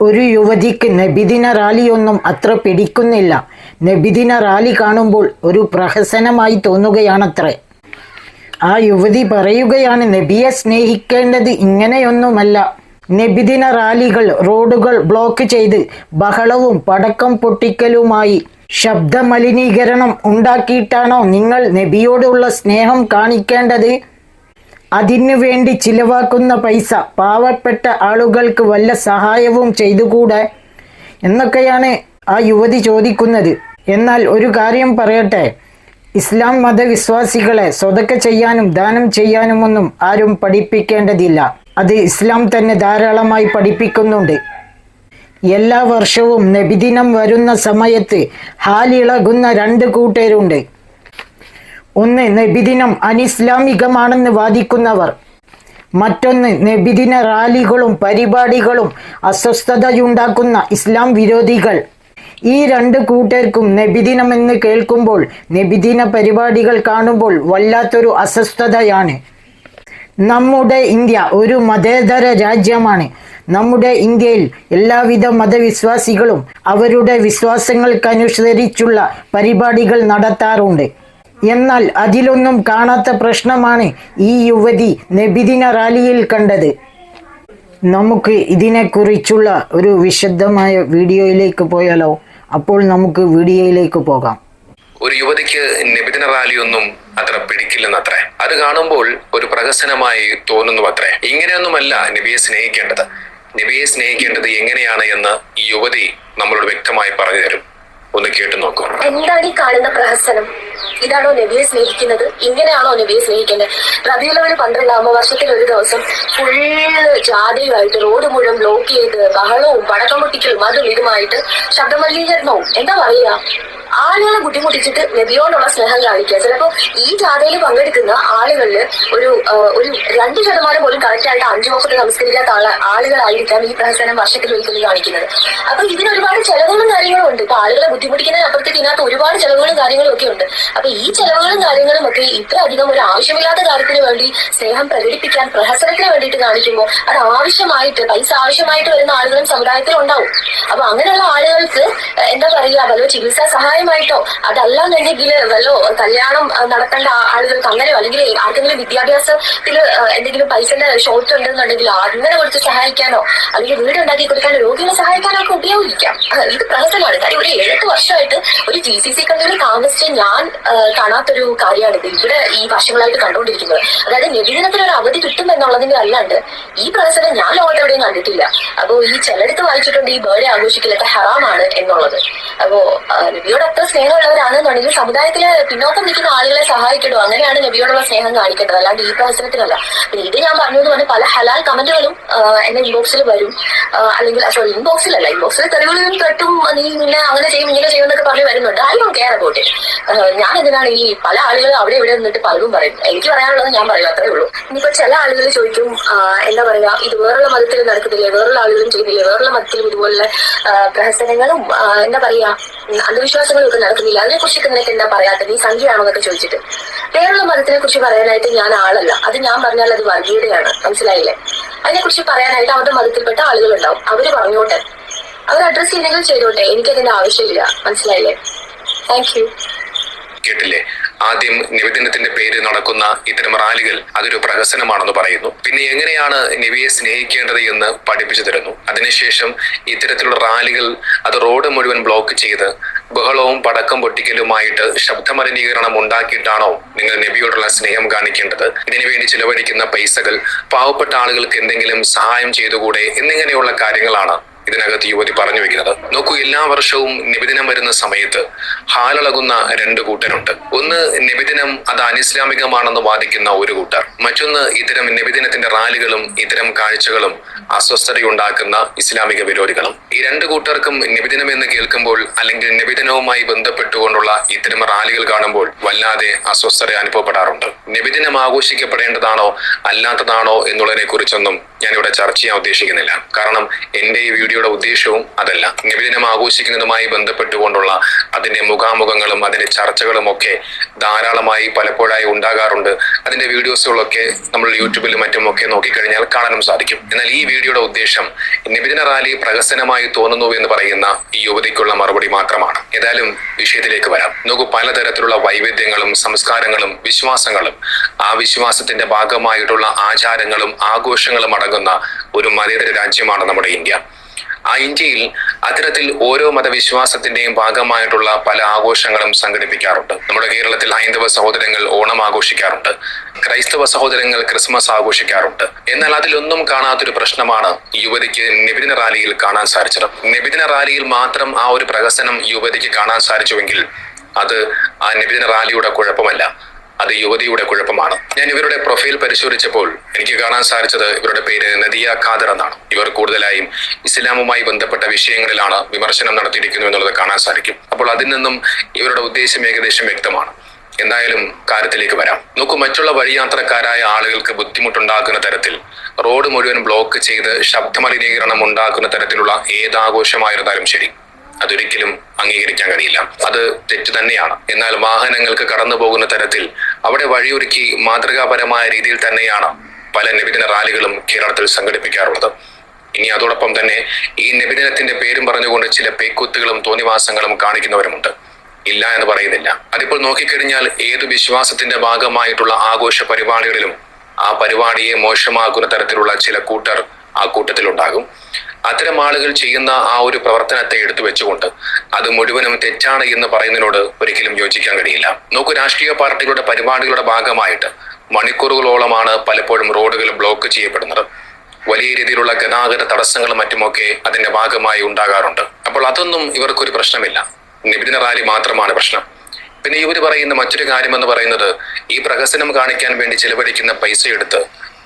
ഒരു യുവതിക്ക് നബിദിന റാലിയൊന്നും അത്ര പിടിക്കുന്നില്ല. നബിദിന റാലി കാണുമ്പോൾ ഒരു പ്രഹസനമായി തോന്നുകയാണത്രേ. ആ യുവതി പറയുകയാണ്, നബിയെ സ്നേഹിക്കേണ്ടത് ഇങ്ങനെയൊന്നുമല്ല. നബിദിന റാലികൾ റോഡുകൾ ബ്ലോക്ക് ചെയ്ത് ബഹളവും പടക്കം പൊട്ടിക്കലുമായി ശബ്ദമലിനീകരണം ഉണ്ടാക്കിയിട്ടാണോ നിങ്ങൾ നബിയോടുള്ള സ്നേഹം കാണിക്കേണ്ടത്? അതിനു വേണ്ടി ചിലവാക്കുന്ന പൈസ പാവപ്പെട്ട ആളുകൾക്ക് വല്ല സഹായവും ചെയ്തുകൂടെ എന്നൊക്കെയാണ് ആ യുവതി ചോദിക്കുന്നത്. എന്നാൽ ഒരു കാര്യം പറയട്ടെ, ഇസ്ലാം മതവിശ്വാസികളെ സ്വതക്ക ചെയ്യാനും ദാനം ചെയ്യാനുമൊന്നും ആരും പഠിപ്പിക്കേണ്ടതില്ല. അത് ഇസ്ലാം തന്നെ ധാരാളമായി പഠിപ്പിക്കുന്നുണ്ട്. എല്ലാ വർഷവും നബിദിനം വരുന്ന സമയത്ത് ഹാലിളകുന്ന രണ്ട് കൂട്ടരുണ്ട്. ഒന്ന് നബിദിനം അനിസ്ലാമികമാണെന്ന് വാദിക്കുന്നവർ, മറ്റൊന്ന് നബിദിന റാലികളും പരിപാടികളും അസ്വസ്ഥതയുണ്ടാക്കുന്ന ഇസ്ലാം വിരോധികൾ. ഈ രണ്ട് കൂട്ടർക്കും നബിദിനം എന്ന് കേൾക്കുമ്പോൾ, നബിദിന പരിപാടികൾ കാണുമ്പോൾ വല്ലാത്തൊരു അസ്വസ്ഥതയാണ്. നമ്മുടെ ഇന്ത്യ ഒരു മതേതര രാജ്യമാണ്. നമ്മുടെ ഇന്ത്യയിൽ എല്ലാവിധ മതവിശ്വാസികളും അവരുടെ വിശ്വാസങ്ങൾക്കനുസരിച്ചുള്ള പരിപാടികൾ നടത്താറുണ്ട്. എന്നാൽ അതിലൊന്നും കാണാത്ത പ്രശ്നമാണ് ഈ യുവതി നബിദിന റാലിയിൽ കണ്ടത്. നമുക്ക് ഇതിനെക്കുറിച്ചുള്ള ഒരു വിശദമായ വീഡിയോയിലേക്ക് പോയാലോ? അപ്പോൾ നമുക്ക് വീഡിയോയിലേക്ക് പോകാം. ഒരു യുവതിക്ക് നബിദിന റാലിയൊന്നും അത്ര പിടിക്കില്ലെന്നത്രേ. അത് കാണുമ്പോൾ ഒരു പ്രഹസനമായി തോന്നുന്നു അത്രേ. ഇങ്ങനെയൊന്നുമല്ല നബിയെ സ്നേഹിക്കേണ്ടത്. നബിയെ സ്നേഹിക്കേണ്ടത് എങ്ങനെയാണ് എന്ന് ഈ യുവതി നമ്മളോട് വ്യക്തമായി പറഞ്ഞു തരും. ഒന്ന് കേട്ടു നോക്കൂ. എന്താണ് ഈ കാണുന്ന പ്രഹസനം? ഇതാണോ നബിയെ സ്നേഹിക്കുന്നത്? ഇങ്ങനെയാണോ നബിയെ സ്നേഹിക്കുന്നത്? റബീഉൽ 12 വർഷത്തിൽ ഒരു ദിവസം ഫുള്ള് ജാഥയുമായിട്ട് റോഡ് മുഴുവൻ ബ്ലോക്ക് ചെയ്ത് ബഹളവും പടക്കം പൊട്ടിക്കലും അതും ഇതുമായിട്ട് ശബ്ദമലിനീകരണവും എന്താ പറയുക, ആളുകളെ ബുദ്ധിമുട്ടിച്ചിട്ട് നബിയോടുള്ള സ്നേഹം കാണിക്കുക. ചിലപ്പോ ഈ ജാഥയിൽ പങ്കെടുക്കുന്ന ആളുകളില് ഒരു 2% പോലും കറക്റ്റ് ആയിട്ട് 5 വഖത്ത് നമസ്കരിക്കാത്ത ആളുകളായിരിക്കാം ഈ പ്രഹസനം വർഷത്തിൽ ഒരിക്കലും കാണിക്കുന്നത്. അപ്പൊ ഇതിന് ഒരുപാട് ചെലവുകളും കാര്യങ്ങളും ഉണ്ട്. ഇപ്പൊ ആളുകളെ ബുദ്ധിമുട്ടിക്കുന്നതിനപ്പുറത്തേക്ക് ഇതിനകത്ത് ഒരുപാട് ചെലവുകളും കാര്യങ്ങളും ഒക്കെ ഉണ്ട്. അപ്പൊ ഈ ചെലവുകളും കാര്യങ്ങളും ഒക്കെ ഇത്ര അധികം ഒരു ആവശ്യമില്ലാത്ത കാര്യത്തിന് വേണ്ടി സ്നേഹം പ്രകടിപ്പിക്കാൻ പ്രഹസനത്തിന് വേണ്ടിയിട്ട് കാണിക്കുമ്പോൾ അത് ആവശ്യമായിട്ട് പൈസ ആവശ്യമായിട്ട് വരുന്ന ആളുകളും സമുദായത്തിൽ ഉണ്ടാവും. അപ്പൊ അങ്ങനെയുള്ള ആളുകൾക്ക് എന്താ പറയുക, വല്ലോ ചികിത്സാ സഹായമായിട്ടോ അതല്ലാന്നുണ്ടെങ്കിൽ വല്ലോ കല്യാണം നടത്തേണ്ട ആളുകൾക്ക് അങ്ങനെയോ, അല്ലെങ്കിൽ ആർക്കെങ്കിലും വിദ്യാഭ്യാസത്തിൽ എന്തെങ്കിലും പൈസന്റെ ഷോർട്ട് ഉണ്ടെന്നുണ്ടെങ്കിൽ അങ്ങനെ കൊടുത്ത് സഹായിക്കാനോ, അല്ലെങ്കിൽ വീടുണ്ടാക്കി കൊടുക്കാനോ, രോഗികളെ സഹായിക്കാനോ ഒക്കെ ഉപയോഗിക്കാം. ഇത് പ്രഹസനമാണ്. കാര്യം ഒരു 7 വർഷമായിട്ട് ഒരു GCC കൺട്രിയിൽ താമസിച്ച് ഞാൻ കാണാത്തൊരു കാര്യമാണിത് ഇവിടെ ഈ വർഷങ്ങളായിട്ട് കണ്ടുകൊണ്ടിരിക്കുന്നത്. അതായത് നബിദിനത്തിന് ഒരു അവധി കിട്ടും എന്നുള്ളതിന്റെ അല്ലാണ്ട് ഈ പ്രഹസനം ഞാൻ ലോകത്ത് എവിടെയും കണ്ടിട്ടില്ല. അപ്പോ ഈ ചിലടത്ത് വായിച്ചിട്ടുണ്ട് ഈ ബർത്ത്ഡേ ആഘോഷിക്കലൊക്കെ ഹറാമാണ് എന്നുള്ളത്. അപ്പോ നബിയോട് അത്ര സ്നേഹമുള്ളവരാണെന്നുണ്ടെങ്കിൽ സമുദായത്തിലെ പിന്നോക്കം നിൽക്കുന്ന ആളുകളെ സഹായിക്കണോ, അങ്ങനെയാണ് നബിയോടുള്ള സ്നേഹം കാണിക്കേണ്ടത്, അല്ലാണ്ട് ഈ പ്രഹസനത്തിനല്ല. പിന്നെ ഇത് ഞാൻ പറഞ്ഞതുകൊണ്ട് പല ഹലാൽ കമന്റുകളും എന്റെ ഇൻബോക്സിൽ വരും. അല്ലെങ്കിൽ ഇൻബോക്സിൽ തെറികളിലും കേട്ടും നീ ഇങ്ങനെ അങ്ങനെ ചെയ്യും ഇങ്ങനെ ചെയ്യും എന്നൊക്കെ പറഞ്ഞു വരുന്നുണ്ട്. I don't care about it. ഞാൻ എന്തിനാണ് ഈ പല ആളുകളും അവിടെ ഇവിടെ നിന്നിട്ട് പലതും പറയും. എനിക്ക് പറയാനുള്ളത് ഞാൻ പറയും, അത്രേ ഉള്ളൂ. ഇനിയിപ്പോ ചില ആളുകൾ ചോദിക്കും, എന്താ പറയാ, ഇത് വേറുള്ള മതത്തിൽ നടക്കുന്നില്ലേ, വേറുള്ള ആളുകളും ചെയ്യുന്നില്ലേ, വേറുള്ള മതത്തിലും ഇതുപോലെ പ്രഹസനങ്ങളും എന്താ പറയാ അന്ധവിശ്വാസങ്ങളും ഒക്കെ നടക്കുന്നില്ല, അതിനെ കുറിച്ചൊക്കെ നിനക്ക് എന്താ പറയാത്തത്, നീ സംഖ്യയാണോ എന്നൊക്കെ ചോദിച്ചിട്ട്. വേറുള്ള മതത്തിനെ കുറിച്ച് പറയാനായിട്ട് ഞാൻ ആളല്ല. അത് ഞാൻ പറഞ്ഞാൽ അത് വർഗീയതയാണ്, മനസ്സിലായില്ലേ? അതിനെക്കുറിച്ച് പറയാനായിട്ട് അവരുടെ മതത്തിൽപ്പെട്ട ആളുകളുണ്ടാവും. അവര് പറഞ്ഞോട്ടെ, അവർ അഡ്രസ് ചെയ്യുന്നെങ്കിൽ ചെയ്തോട്ടെ, എനിക്കതിന്റെ ആവശ്യമില്ല, മനസ്സിലായില്ലേ? Thank you. കേട്ടില്ലേ? ആദ്യം നബിദിനത്തിന്റെ പേര് നടക്കുന്ന ഇത്തരം റാലികൾ അതൊരു പ്രഹസനമാണെന്ന് പറയുന്നു. പിന്നെ എങ്ങനെയാണ് നബിയെ സ്നേഹിക്കേണ്ടത് എന്ന് പഠിപ്പിച്ചു തരുന്നു. അതിനുശേഷം ഇത്തരത്തിലുള്ള റാലികൾ അത് റോഡ് മുഴുവൻ ബ്ലോക്ക് ചെയ്ത് ബഹളവും പടക്കം പൊട്ടിക്കലുമായിട്ട് ശബ്ദമലിനീകരണം ഉണ്ടാക്കിയിട്ടാണോ നിങ്ങൾ നബിയോടുള്ള സ്നേഹം കാണിക്കേണ്ടത്? ഇതിനുവേണ്ടി ചിലവഴിക്കുന്ന പൈസകൾ പാവപ്പെട്ട ആളുകൾക്ക് എന്തെങ്കിലും സഹായം ചെയ്തുകൂടെ എന്നിങ്ങനെയുള്ള കാര്യങ്ങളാണ് ഇതിനകത്ത് യുവതി പറഞ്ഞു വെക്കുന്നത്. നോക്കൂ, എല്ലാ വർഷവും നബിദിനം വരുന്ന സമയത്ത് ഹാലളകുന്ന 2 കൂട്ടരുണ്ട്. ഒന്ന് നബിദിനം അത് അനിസ്ലാമികമാണെന്ന് വാദിക്കുന്ന ഒരു കൂട്ടർ, മറ്റൊന്ന് ഇത്തരം നബിദിനത്തിന്റെ റാലികളും ഇത്തരം കാഴ്ചകളും അസ്വസ്ഥതയുണ്ടാക്കുന്ന ഇസ്ലാമിക വിരോധികളും. ഈ 2 കൂട്ടർക്കും നബിദിനം എന്ന് കേൾക്കുമ്പോൾ അല്ലെങ്കിൽ നബിദിനവുമായി ബന്ധപ്പെട്ടുകൊണ്ടുള്ള ഇത്തരം റാലികൾ കാണുമ്പോൾ വല്ലാതെ അസ്വസ്ഥത അനുഭവപ്പെടാറുണ്ട്. നബിദിനം ആഘോഷിക്കപ്പെടേണ്ടതാണോ അല്ലാത്തതാണോ എന്നുള്ളതിനെ കുറിച്ചൊന്നും ഞാനിവിടെ ചർച്ച ചെയ്യാൻ ഉദ്ദേശിക്കുന്നില്ല. കാരണം എൻ്റെ ഈ വീഡിയോയുടെ ഉദ്ദേശവും അതല്ല. നബിദിനം ആഘോഷിക്കുന്നതുമായി ബന്ധപ്പെട്ടുകൊണ്ടുള്ള അതിൻ്റെ മുഖാമുഖങ്ങളും അതിൻ്റെ ചർച്ചകളും ഒക്കെ ധാരാളമായി പലപ്പോഴായി ഉണ്ടാകാറുണ്ട്. അതിൻ്റെ വീഡിയോസുകളൊക്കെ നമ്മൾ യൂട്യൂബിലും മറ്റുമൊക്കെ നോക്കിക്കഴിഞ്ഞാൽ കാണാനും സാധിക്കും. എന്നാൽ ഈ വീഡിയോയുടെ ഉദ്ദേശം നബിദിന റാലി പ്രഹസനമായി തോന്നുന്നു എന്ന് പറയുന്ന ഈ യുവതിക്കുള്ള മറുപടി മാത്രമാണ്. ഏതായാലും വിഷയത്തിലേക്ക് വരാം. നോക്കൂ, പലതരത്തിലുള്ള വൈവിധ്യങ്ങളും സംസ്കാരങ്ങളും വിശ്വാസങ്ങളും ആ വിശ്വാസത്തിന്റെ ഭാഗമായിട്ടുള്ള ആചാരങ്ങളും ആഘോഷങ്ങളും അടങ്ങുന്ന ഒരു മതേതര രാജ്യമാണ് നമ്മുടെ ഇന്ത്യ. ആ ഇന്ത്യയിൽ അത്തരത്തിൽ ഓരോ മതവിശ്വാസത്തിന്റെയും ഭാഗമായിട്ടുള്ള പല ആഘോഷങ്ങളും സംഘടിപ്പിക്കാറുണ്ട്. നമ്മുടെ കേരളത്തിൽ ഹൈന്ദവ സഹോദരങ്ങൾ ഓണം ആഘോഷിക്കാറുണ്ട്, ക്രൈസ്തവ സഹോദരങ്ങൾ ക്രിസ്മസ് ആഘോഷിക്കാറുണ്ട്. എന്നാൽ അതിലൊന്നും കാണാത്തൊരു പ്രശ്നമാണ് യുവതിക്ക് നബിദിന റാലിയിൽ കാണാൻ സാധിച്ചത്. നബിദിന റാലിയിൽ മാത്രം ആ ഒരു പ്രഹസനം യുവതിക്ക് കാണാൻ സാധിച്ചുവെങ്കിൽ അത് ആ നബിദിന റാലിയുടെ കുഴപ്പമല്ല, അത് യുവതിയുടെ കുഴപ്പമാണ്. ഞാൻ ഇവരുടെ പ്രൊഫൈൽ പരിശോധിച്ചപ്പോൾ എനിക്ക് കാണാൻ സാധിച്ചത് ഇവരുടെ പേര് നദിയ ഖാദർ എന്നാണ്. ഇവർ കൂടുതലായും ഇസ്ലാമുമായി ബന്ധപ്പെട്ട വിഷയങ്ങളിലാണ് വിമർശനം നടത്തിയിരിക്കുന്നു എന്നുള്ളത് കാണാൻ സാധിക്കും. അപ്പോൾ അതിൽ നിന്നും ഇവരുടെ ഉദ്ദേശം ഏകദേശം വ്യക്തമാണ്. എന്തായാലും കാര്യത്തിലേക്ക് വരാം. നോക്കൂ, മറ്റുള്ള വഴിയാത്രക്കാരായ ആളുകൾക്ക് ബുദ്ധിമുട്ടുണ്ടാക്കുന്ന തരത്തിൽ റോഡ് മുഴുവൻ ബ്ലോക്ക് ചെയ്ത് ശബ്ദമലിനീകരണം ഉണ്ടാക്കുന്ന തരത്തിലുള്ള ഏതാഘോഷമായിരുന്നാലും ശരി, അതൊരിക്കലും അംഗീകരിക്കാൻ കഴിയില്ല. അത് തെറ്റ് തന്നെയാണ്. എന്നാൽ വാഹനങ്ങൾക്ക് കടന്നു പോകുന്ന തരത്തിൽ അവിടെ വഴിയൊരുക്കി മാതൃകാപരമായ രീതിയിൽ തന്നെയാണ് പല നബിദിന റാലികളും കേരളത്തിൽ സംഘടിപ്പിക്കാറുള്ളത്. ഇനി അതോടൊപ്പം തന്നെ ഈ നബിദിനത്തിന്റെ പേരും പറഞ്ഞുകൊണ്ട് ചില പേക്കൂത്തുകളും തോന്നിവാസങ്ങളും കാണിക്കുന്നവരുമുണ്ട്. ഇല്ല എന്ന് പറയുന്നില്ല. അതിപ്പോൾ നോക്കിക്കഴിഞ്ഞാൽ ഏതു വിശ്വാസത്തിന്റെ ഭാഗമായിട്ടുള്ള ആഘോഷ പരിപാടികളിലും ആ പരിപാടിയെ മോശമാക്കുന്ന തരത്തിലുള്ള ചില കൂട്ടർ ആ കൂട്ടത്തിലുണ്ടാകും. അത്തരം ആളുകൾ ചെയ്യുന്ന ആ ഒരു പ്രവർത്തനത്തെ എടുത്തു വെച്ചുകൊണ്ട് അത് മുഴുവനും തെറ്റാണ് എന്ന് പറയുന്നതിനോട് ഒരിക്കലും യോജിക്കാൻ കഴിയില്ല. നോക്കൂ, രാഷ്ട്രീയ പാർട്ടികളുടെ പരിപാടികളുടെ ഭാഗമായിട്ട് മണിക്കൂറുകളോളമാണ് പലപ്പോഴും റോഡുകൾ ബ്ലോക്ക് ചെയ്യപ്പെടുന്നത്. വലിയ രീതിയിലുള്ള ഗതാഗത തടസ്സങ്ങളും മറ്റുമൊക്കെ അതിന്റെ ഭാഗമായി ഉണ്ടാകാറുണ്ട്. അപ്പോൾ അതൊന്നും ഇവർക്കൊരു പ്രശ്നമില്ല. നബിദിന റാലി മാത്രമാണ് പ്രശ്നം. പിന്നെ ഇവർ പറയുന്ന മറ്റൊരു കാര്യമെന്ന് പറയുന്നത് ഈ പ്രഹസനം കാണിക്കാൻ വേണ്ടി ചെലവഴിക്കുന്ന പൈസ എടുത്ത്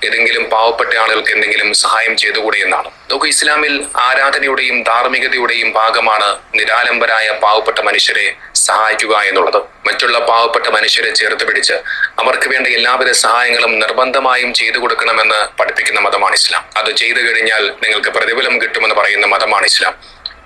ഏതെങ്കിലും പാവപ്പെട്ട ആളുകൾക്ക് എന്തെങ്കിലും സഹായം ചെയ്തുകൂടെ എന്നാണ്. നോക്കൂ, ഇസ്ലാമിൽ ആരാധനയുടെയും ധാർമ്മികതയുടെയും ഭാഗമാണ് നിരാലംബരായ പാവപ്പെട്ട മനുഷ്യരെ സഹായിക്കുക എന്നുള്ളത്. മറ്റുള്ള പാവപ്പെട്ട മനുഷ്യരെ ചേർത്ത് പിടിച്ച് അവർക്ക് വേണ്ട എല്ലാവിധ സഹായങ്ങളും നിർബന്ധമായും ചെയ്തു കൊടുക്കണമെന്ന് പഠിപ്പിക്കുന്ന മതമാണ് ഇസ്ലാം. അത് ചെയ്തു കഴിഞ്ഞാൽ നിങ്ങൾക്ക് പ്രതിഫലം കിട്ടുമെന്ന് പറയുന്ന മതമാണ് ഇസ്ലാം.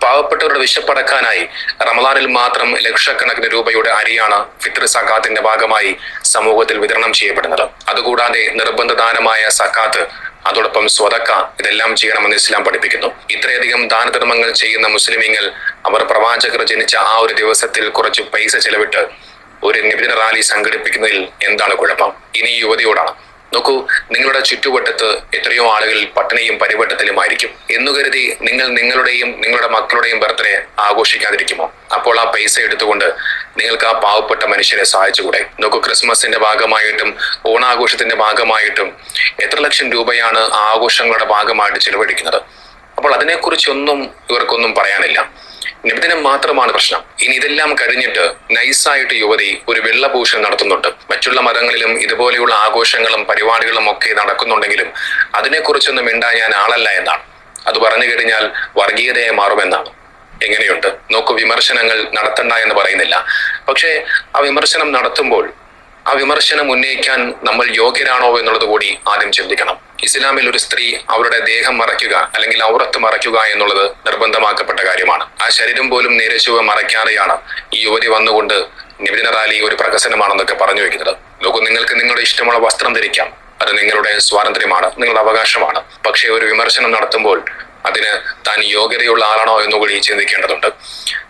പാവപ്പെട്ടവരുടെ വിശപ്പടക്കാനായി റമദാനിൽ മാത്രം ലക്ഷക്കണക്കിന് രൂപയുടെ അരിയാണ് ഫിത്ർ സക്കാത്തിന്റെ ഭാഗമായി സമൂഹത്തിൽ വിതരണം ചെയ്യപ്പെടുന്നത്. അതുകൂടാതെ നിർബന്ധ ദാനമായ സക്കാത്ത്, അതോടൊപ്പം സ്വതക്ക, ഇതെല്ലാം ചെയ്യണമെന്ന് ഇസ്ലാം പഠിപ്പിക്കുന്നു. ഇത്രയധികം ദാനധർമ്മങ്ങൾ ചെയ്യുന്ന മുസ്ലിമീങ്ങൾ അവർ പ്രവാചകർ ജനിച്ച ആ ഒരു ദിവസത്തിൽ കുറച്ച് പൈസ ചെലവിട്ട് ഒരു നബിദിന റാലി സംഘടിപ്പിക്കുന്നതിൽ എന്താണ് കുഴപ്പം? ഇനി യുവതിയോടാണ്. നോക്കൂ, നിങ്ങളുടെ ചുറ്റുവട്ടത്ത് എത്രയോ ആളുകൾ പട്ടിണിയും പരിവട്ടത്തിലുമായിരിക്കും എന്നു കരുതി നിങ്ങൾ നിങ്ങളുടെയും നിങ്ങളുടെ മക്കളുടെയും ബർത്ത്ഡേ ആഘോഷിക്കാതിരിക്കുമോ? അപ്പോൾ ആ പൈസ എടുത്തുകൊണ്ട് നിങ്ങൾക്ക് ആ പാവപ്പെട്ട മനുഷ്യരെ സഹായിച്ചുകൂടെ? നോക്കൂ, ക്രിസ്മസിന്റെ ഭാഗമായിട്ടും ഓണാഘോഷത്തിന്റെ ഭാഗമായിട്ടും എത്ര ലക്ഷം രൂപയാണ് ആ ആഘോഷങ്ങളുടെ ഭാഗമായിട്ട് ചെലവഴിക്കുന്നത്. അപ്പോൾ അതിനെക്കുറിച്ചൊന്നും ഇവർക്കൊന്നും പറയാനില്ല. നബിദിനം മാത്രമാണ് പ്രശ്നം. ഇനി ഇതെല്ലാം കഴിഞ്ഞിട്ട് നൈസായിട്ട് യുവതി ഒരു വെള്ളപൂശം നടത്തുന്നുണ്ട്. മറ്റുള്ള മതങ്ങളിലും ഇതുപോലെയുള്ള ആഘോഷങ്ങളും പരിപാടികളും ഒക്കെ നടക്കുന്നുണ്ടെങ്കിലും അതിനെക്കുറിച്ചൊന്നും മിണ്ടാൻ ഞാൻ ആളല്ല എന്നാണ്. അത് പറഞ്ഞു കഴിഞ്ഞാൽ വർഗീയതയെ മാറുമെന്നാണ്. എങ്ങനെയുണ്ട്? നോക്കൂ, വിമർശനങ്ങൾ നടത്തണ്ട എന്ന് പറയുന്നില്ല. പക്ഷേ ആ വിമർശനം നടത്തുമ്പോൾ ആ വിമർശനം ഉന്നയിക്കാൻ നമ്മൾ യോഗ്യരാണോ എന്നുള്ളത് കൂടി ആദ്യം ചിന്തിക്കണം. ഇസ്ലാമിൽ ഒരു സ്ത്രീ അവരുടെ ദേഹം മറയ്ക്കുക അല്ലെങ്കിൽ ഔറത്ത് മറയ്ക്കുക എന്നുള്ളത് നിർബന്ധമാക്കപ്പെട്ട കാര്യമാണ്. ആ ശരീരം പോലും നേരെ ചൊവ്വെ മറയ്ക്കാതെയാണ് ഈ യുവതി വന്നുകൊണ്ട് നബിദിന റാലി ഒരു പ്രഹസനമാണെന്നൊക്കെ പറഞ്ഞു വെക്കുന്നത്. നോക്കൂ, നിങ്ങൾക്ക് നിങ്ങളുടെ ഇഷ്ടമുള്ള വസ്ത്രം ധരിക്കാം, അത് നിങ്ങളുടെ സ്വാതന്ത്ര്യമാണ്, നിങ്ങളുടെ അവകാശമാണ്. പക്ഷേ ഒരു വിമർശനം നടത്തുമ്പോൾ അതിന് താൻ യോഗ്യതയുള്ള ആളാണോ എന്നുകൂടി ചിന്തിക്കേണ്ടതുണ്ട്.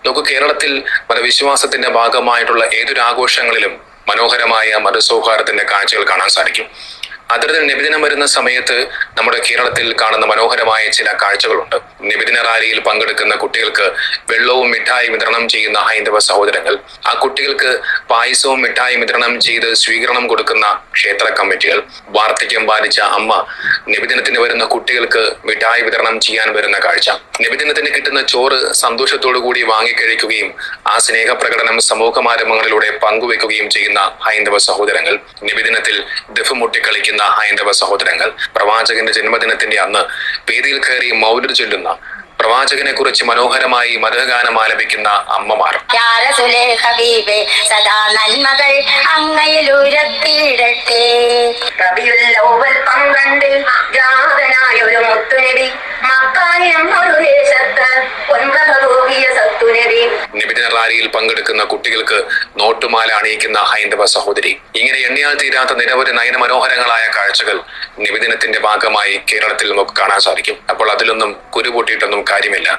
നോക്കൂ, കേരളത്തിൽ മതവിശ്വാസത്തിന്റെ ഭാഗമായിട്ടുള്ള ഏതൊരു ആഘോഷങ്ങളിലും മനോഹരമായ മതസൗഹാർദ്ദത്തിന്റെ കാഴ്ചകൾ കാണാൻ സാധിക്കും. അത്തരത്തിൽ നബിദിനം വരുന്ന സമയത്ത് നമ്മുടെ കേരളത്തിൽ കാണുന്ന മനോഹരമായ ചില കാഴ്ചകളുണ്ട്. നബിദിന റാലിയിൽ പങ്കെടുക്കുന്ന കുട്ടികൾക്ക് വെള്ളവും മിഠായും വിതരണം ചെയ്യുന്ന ഹൈന്ദവ സഹോദരങ്ങൾ, ആ കുട്ടികൾക്ക് പായസവും മിഠായും വിതരണം ചെയ്ത് സ്വീകരണം കൊടുക്കുന്ന ക്ഷേത്ര കമ്മിറ്റികൾ, വാർദ്ധക്യം ബാധിച്ച അമ്മ നബിദിനത്തിന് വരുന്ന കുട്ടികൾക്ക് മിഠായി വിതരണം ചെയ്യാൻ വരുന്ന കാഴ്ച, നബിദിനത്തിന് കിട്ടുന്ന ചോറ് സന്തോഷത്തോടു കൂടി വാങ്ങിക്കഴിക്കുകയും ആ സ്നേഹപ്രകടനം സമൂഹ മാധ്യമങ്ങളിലൂടെ പങ്കുവെക്കുകയും ചെയ്യുന്ന ഹൈന്ദവ സഹോദരങ്ങൾ, നബിദിനത്തിൽ ദഫ് മുട്ടിക്കളിക്കുന്ന ഹൈന്ദവ സഹോദരങ്ങൾ, പ്രവാചകന്റെ ജന്മദിനത്തിന്റെ അന്ന് വേദിയിൽ കയറി മൗലിദ് ചൊല്ലുന്ന പ്രവാചകനെ കുറിച്ച് മനോഹരമായി മതഗാനം ആലപിക്കുന്ന അമ്മമാർ. ഹബീബേ സദാ നന്മകൾ അങ്ങയിൽ ഉയർത്തിയിടട്ടെ. റബീഉൽ അവ്വൽ 12 ജാതനായ ഒരു മുത്തുനബി, മക്കായം ഒരു ദേശത്ത് ഒൻപതൂകിയ സത്തുനബി. നബിദിന റാലിയിൽ പങ്കെടുക്കുന്ന കുട്ടികൾക്ക് നോട്ടുമാല അണിയിക്കുന്ന ഹൈന്ദവ സഹോദരി. ഇങ്ങനെ എണ്ണിയാൽ തീരാത്ത നിരവധി നയന മനോഹരങ്ങളായ കാഴ്ചകൾ നബിദിനത്തിന്റെ ഭാഗമായി കേരളത്തിൽ നമുക്ക് കാണാൻ സാധിക്കും. അപ്പോൾ അതിലൊന്നും കുരുപൊട്ടിയിട്ടൊന്നും കാര്യമില്ല.